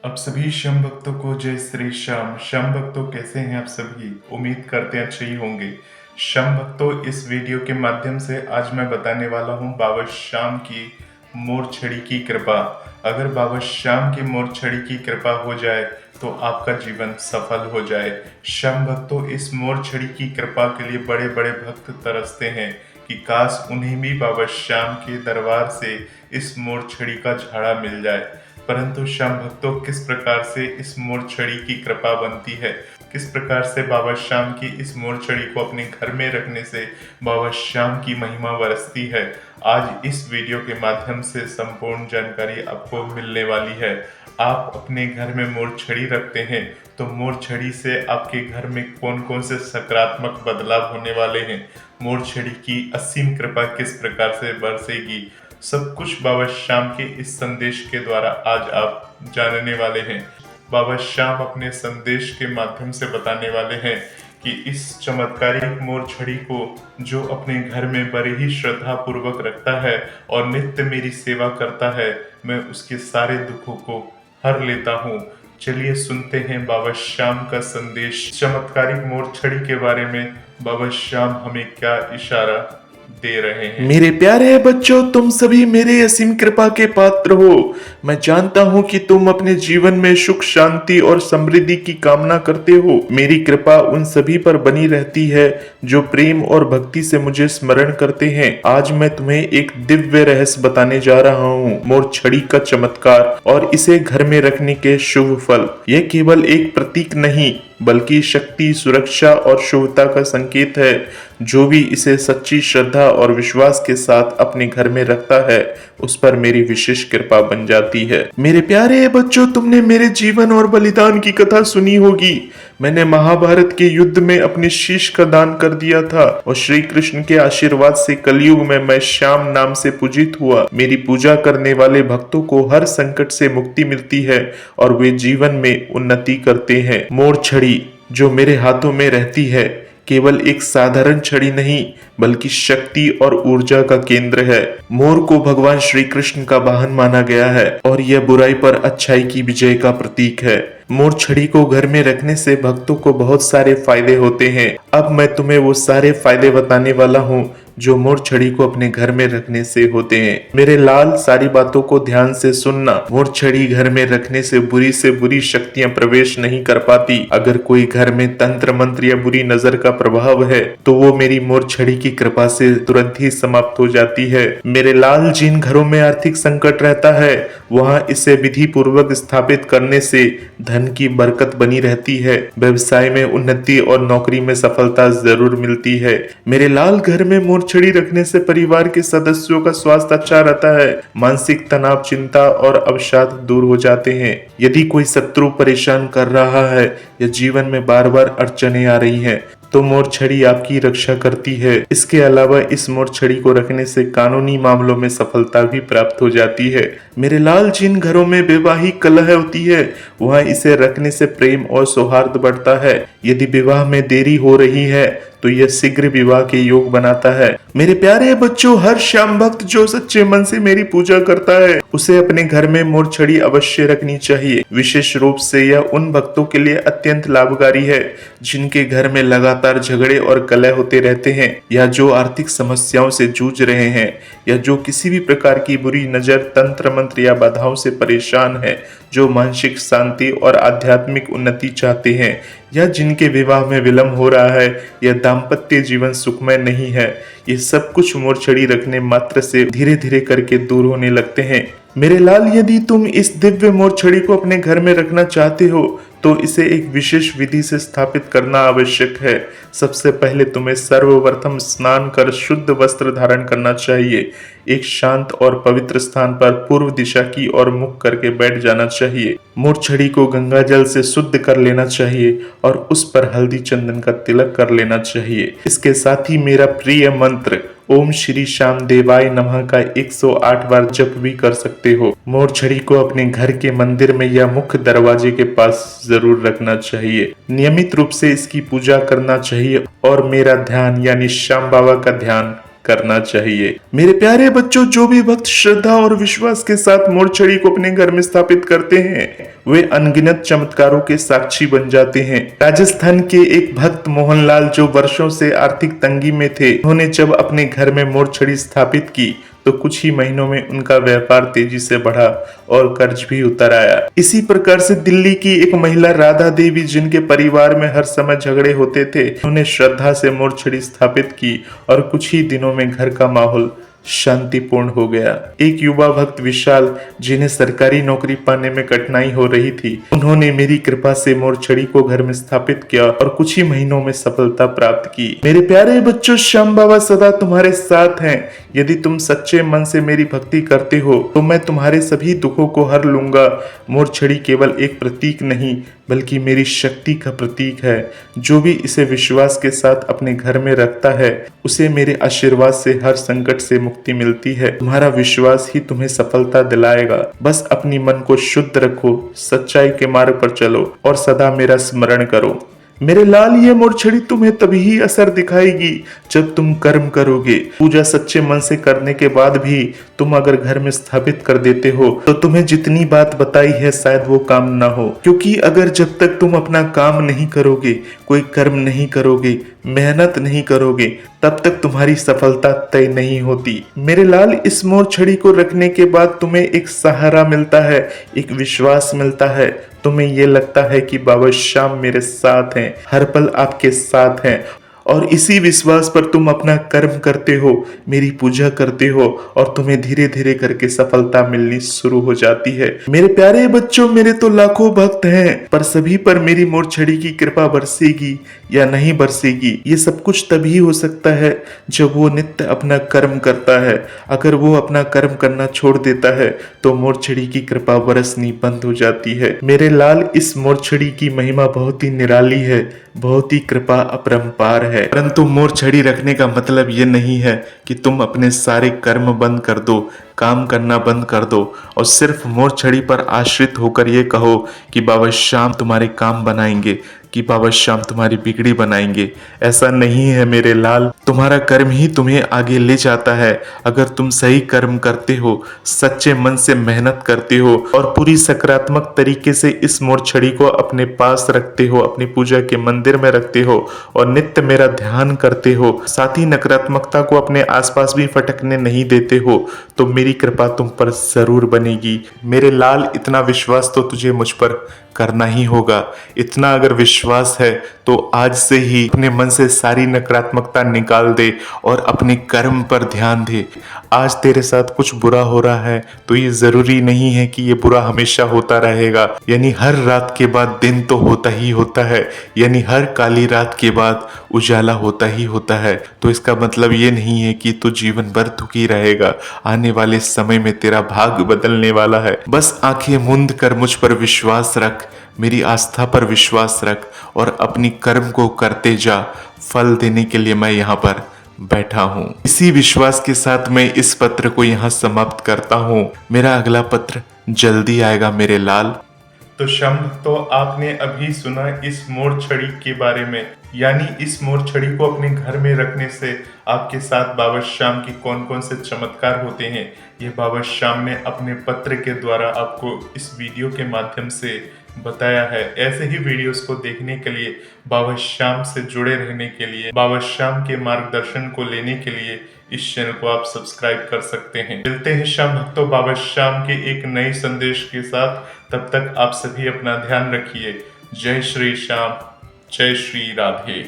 अब सभी श्याम भक्तों को जय श्री श्याम। श्याम भक्तों कैसे हैं आप सभी? उम्मीद करते हैं अच्छे ही होंगे। श्याम भक्तों, इस वीडियो के माध्यम से आज मैं बताने वाला हूं बाबा श्याम की मोरछड़ी की कृपा। अगर बाबा श्याम की मोरछड़ी की कृपा हो जाए तो आपका जीवन सफल हो जाए। श्याम भक्तों, इस मोरछड़ी की कृपा के लिए बड़े बड़े भक्त तरसते हैं कि काश उन्हें भी बाबा श्याम के दरबार से इस मोरछड़ी का झाड़ा मिल जाए। परंतु श्याम भक्तों, किस प्रकार से इस मोरछड़ी की कृपा बनती है, किस प्रकार से बाबा श्याम की इस मोरछड़ी को अपने घर में रखने से बाबा श्याम की महिमा बरसती है, आज इस वीडियो के माध्यम से संपूर्ण जानकारी आपको मिलने वाली है। आप अपने घर में मोरछड़ी रखते हैं तो मोरछड़ी से आपके घर में कौन कौन से सकारात्मक बदलाव होने वाले हैं, मोरछड़ी की असीम कृपा किस प्रकार से बरसेगी, सब कुछ बाबा श्याम के इस संदेश के द्वारा आज आप जानने वाले हैं। बाबा श्याम अपने संदेश के माध्यम से बताने वाले हैं कि इस चमत्कारिक मोरछड़ी को जो अपने घर में बड़े ही श्रद्धा पूर्वक रखता है और नित्य मेरी सेवा करता है, मैं उसके सारे दुखों को हर लेता हूँ। चलिए सुनते हैं बाबा श्याम का संदेश। चमत्कारिक मोरछड़ी के बारे में बाबा श्याम हमें क्या इशारा दे रहे हैं। मेरे प्यारे बच्चों, तुम सभी मेरे असीम कृपा के पात्र हो। मैं जानता हूँ कि तुम अपने जीवन में सुख, शांति और समृद्धि की कामना करते हो। मेरी कृपा उन सभी पर बनी रहती है जो प्रेम और भक्ति से मुझे स्मरण करते हैं। आज मैं तुम्हें एक दिव्य रहस्य बताने जा रहा हूँ, मोरछड़ी का चमत्कार और इसे घर में रखने के शुभ फल। यह केवल एक प्रतीक नहीं बल्कि शक्ति, सुरक्षा और शुभता का संकेत है। जो भी इसे सच्ची श्रद्धा और विश्वास के साथ अपने घर में रखता है, उस पर मेरी विशेष कृपा बन जाती है। मेरे प्यारे बच्चों, तुमने मेरे जीवन और बलिदान की कथा सुनी होगी। मैंने महाभारत के युद्ध में अपने शीश का दान कर दिया था और श्री कृष्ण के आशीर्वाद से कलयुग में मैं श्याम नाम से पूजित हुआ। मेरी पूजा करने वाले भक्तों को हर संकट से मुक्ति मिलती है और वे जीवन में उन्नति करते हैं। मोरछड़ी जो मेरे हाथों में रहती है केवल एक साधारण छड़ी नहीं बल्कि शक्ति और ऊर्जा का केंद्र है। मोर को भगवान श्री कृष्ण का वाहन माना गया है और यह बुराई पर अच्छाई की विजय का प्रतीक है। मोर छड़ी को घर में रखने से भक्तों को बहुत सारे फायदे होते हैं। अब मैं तुम्हें वो सारे फायदे बताने वाला हूँ जो मोर छड़ी को अपने घर में रखने से होते हैं। मेरे लाल, सारी बातों को ध्यान से सुनना। मोर छड़ी घर में रखने से बुरी शक्तियां प्रवेश नहीं कर पाती। अगर कोई घर में तंत्र मंत्र या बुरी नजर का प्रभाव है तो वो मेरी मोर छड़ी की कृपा से तुरंत ही समाप्त हो जाती है। मेरे लाल, जिन घरों में आर्थिक संकट रहता है वहां इसे विधि पूर्वक स्थापित करने से धन की बरकत बनी रहती है, व्यवसाय में उन्नति और नौकरी में सफलता जरूर मिलती है। मेरे लाल, घर में मोरछड़ी रखने से परिवार के सदस्यों का स्वास्थ्य अच्छा रहता है, मानसिक तनाव, चिंता और अवसाद दूर हो जाते हैं। यदि कोई शत्रु परेशान कर रहा है या जीवन में बार बार अड़चने आ रही हैं, तो मोरछड़ी आपकी रक्षा करती है। इसके अलावा इस मोरछड़ी को रखने से कानूनी मामलों में सफलता भी प्राप्त हो जाती है। मेरे लाल, जिन घरों में वैवाहिक कलह होती है वहां इसे रखने से प्रेम और सौहार्द बढ़ता है। यदि विवाह में देरी हो रही है तो यह शीघ्र विवाह के योग बनाता है। मेरे प्यारे बच्चों, हर श्याम भक्त जो सच्चे मन से मेरी पूजा करता है उसे अपने घर में मोरछड़ी अवश्य रखनी चाहिए। विशेष रूप से यह उन भक्तों के लिए अत्यंत लाभकारी है जिनके घर में लगातार झगड़े और कलह होते रहते हैं, या जो आर्थिक समस्याओं से जूझ रहे हैं, या जो किसी भी प्रकार की बुरी नजर, तंत्र मंत्र या बाधाओं से परेशान है, जो मानसिक शांति और आध्यात्मिक उन्नति चाहते हैं, या जिनके विवाह में विलंब हो रहा है या दाम्पत्य जीवन सुखमय नहीं है। ये सब कुछ मोरछड़ी रखने मात्र से धीरे धीरे करके दूर होने लगते हैं। मेरे लाल, यदि तुम इस दिव्य मोरछड़ी को अपने घर में रखना चाहते हो तो इसे एक विशेष विधि से स्थापित करना आवश्यक है। सबसे पहले तुम्हें सर्वप्रथम स्नान कर शुद्ध वस्त्र धारण करना चाहिए। एक शांत और पवित्र स्थान पर पूर्व दिशा की ओर मुख करके बैठ जाना चाहिए। मोरछड़ी को गंगा जल से शुद्ध कर लेना चाहिए और उस पर हल्दी चंदन का तिलक कर लेना चाहिए। इसके साथ ही मेरा प्रिय मंत्र ओम श्री श्याम देवाय नमः का 108 बार जप भी कर सकते हो। मोरछड़ी को अपने घर के मंदिर में या मुख्य दरवाजे के पास जरूर रखना चाहिए। नियमित रूप से इसकी पूजा करना चाहिए और मेरा ध्यान यानी श्याम बाबा का ध्यान करना चाहिए। मेरे प्यारे बच्चों, जो भी भक्त श्रद्धा और विश्वास के साथ मोरछड़ी को अपने घर में स्थापित करते हैं वे अनगिनत चमत्कारों के साक्षी बन जाते हैं। राजस्थान के एक भक्त मोहनलाल जो वर्षों से आर्थिक तंगी में थे, उन्होंने जब अपने घर में मोरछड़ी स्थापित की तो कुछ ही महीनों में उनका व्यापार तेजी से बढ़ा और कर्ज भी उतर आया। इसी प्रकार से दिल्ली की एक महिला राधा देवी, जिनके परिवार में हर समय झगड़े होते थे, उन्होंने श्रद्धा से मोरछड़ी स्थापित की और कुछ ही दिनों में घर का माहौल शांतिपूर्ण हो गया। एक युवा भक्त विशाल, जिन्हें सरकारी नौकरी पाने में कठिनाई हो रही थी, उन्होंने मेरी कृपा से मोरछड़ी को घर में स्थापित किया और कुछ ही महीनों में सफलता प्राप्त की। मेरे प्यारे बच्चों, श्याम बाबा सदा तुम्हारे साथ हैं। यदि तुम सच्चे मन से मेरी भक्ति करते हो तो मैं तुम्हारे सभी दुखों को हर लूंगा। मोरछड़ी केवल एक प्रतीक नहीं बल्कि मेरी शक्ति का प्रतीक है। जो भी इसे विश्वास के साथ अपने घर में रखता है, उसे मेरे आशीर्वाद से हर संकट से मुक्ति मिलती है। तुम्हारा विश्वास ही तुम्हें सफलता दिलाएगा। बस अपनी मन को शुद्ध रखो, सच्चाई के मार्ग पर चलो और सदा मेरा स्मरण करो। मेरे लाल, ये मोरछड़ी तुम्हें तभी ही असर दिखाएगी जब तुम कर्म करोगे। पूजा सच्चे मन से करने के बाद भी तुम अगर घर में स्थापित कर देते हो तो तुम्हें जितनी बात बताई है शायद वो काम ना हो, क्योंकि अगर जब तक तुम अपना काम नहीं करोगे, कोई कर्म नहीं करोगे, मेहनत नहीं करोगे, तब तक तुम्हारी सफलता तय नहीं होती। मेरे लाल, इस मोरछड़ी को रखने के बाद तुम्हें एक सहारा मिलता है, एक विश्वास मिलता है। तुम्हें ये लगता है कि बाबा श्याम मेरे साथ हैं, हर पल आपके साथ हैं, और इसी विश्वास पर तुम अपना कर्म करते हो, मेरी पूजा करते हो और तुम्हें धीरे धीरे करके सफलता मिलनी शुरू हो जाती है। मेरे प्यारे बच्चों, मेरे तो लाखों भक्त हैं, पर सभी पर मेरी मोरछड़ी की कृपा बरसेगी या नहीं बरसेगी, ये सब कुछ तभी हो सकता है जब वो नित्य अपना कर्म करता है। अगर वो अपना कर्म करना छोड़ देता है तो मोरछड़ी की कृपा बरसनी बंद हो जाती है। मेरे लाल, इस मोरछड़ी की महिमा बहुत ही निराली है, बहुत ही कृपा अपरंपार है। परंतु मोरछड़ी रखने का मतलब ये नहीं है कि तुम अपने सारे कर्म बंद कर दो, काम करना बंद कर दो और सिर्फ मोरछड़ी पर आश्रित होकर ये कहो कि बाबा श्याम तुम्हारे काम बनाएंगे, कि बाबा श्याम तुम्हारी बिगड़ी बनाएंगे। ऐसा नहीं है मेरे लाल, तुम्हारा कर्म ही तुम्हें आगे ले जाता है। अगर तुम सही कर्म करते हो, सच्चे मन से मेहनत करते हो और पूरी सकारात्मक तरीके से इस मोरछड़ी को अपने पास रखते हो, अपनी पूजा के मंदिर में रखते हो और नित्य मेरा ध्यान करते हो, साथ ही नकारात्मकता को अपने आसपास भी फटकने नहीं देते हो, तो मेरी कृपा तुम पर जरूर बनेगी। मेरे लाल, इतना विश्वास तो तुझे मुझ पर करना ही होगा। इतना अगर विश्वास है तो आज से ही अपने मन से सारी नकारात्मकता निकाल दे और अपने कर्म पर ध्यान दे। आज तेरे साथ कुछ बुरा हो रहा है तो ये जरूरी नहीं है कि ये बुरा हमेशा होता रहेगा। यानी हर रात के बाद दिन तो होता ही होता है, यानी हर काली रात के बाद उजाला होता ही होता है। तो इसका मतलब ये नहीं है कि तू जीवन भर दुखी रहेगा। आने वाले समय में तेरा भाग्य बदलने वाला है। बस आंखें मूंद कर मुझ पर विश्वास रख, मेरी आस्था पर विश्वास रख और अपनी कर्म को करते जा। फल देने के लिए मैं यहाँ पर बैठा हूँ। इसी विश्वास के साथ मैं इस पत्र को यहाँ समाप्त करता हूँ। मेरा अगला पत्र जल्दी आएगा मेरे लाल। तो शंभ, तो आपने अभी सुना इस मोरछड़ी के बारे में, यानी इस मोरछड़ी को अपने घर में रखने से आपके साथ बाबा श्याम की कौन कौन से चमत्कार होते हैं। ये बाबा श्याम ने अपने पत्र के द्वारा आपको इस वीडियो के माध्यम से बताया है। ऐसे ही वीडियोस को देखने के लिए, बाबा श्याम से जुड़े रहने के लिए, बाबा श्याम के मार्गदर्शन को लेने के लिए इस चैनल को आप सब्सक्राइब कर सकते हैं। मिलते हैं श्याम भक्तों बाबा श्याम के एक नए संदेश के साथ। तब तक आप सभी अपना ध्यान रखिए। जय श्री श्याम, जय श्री राधे।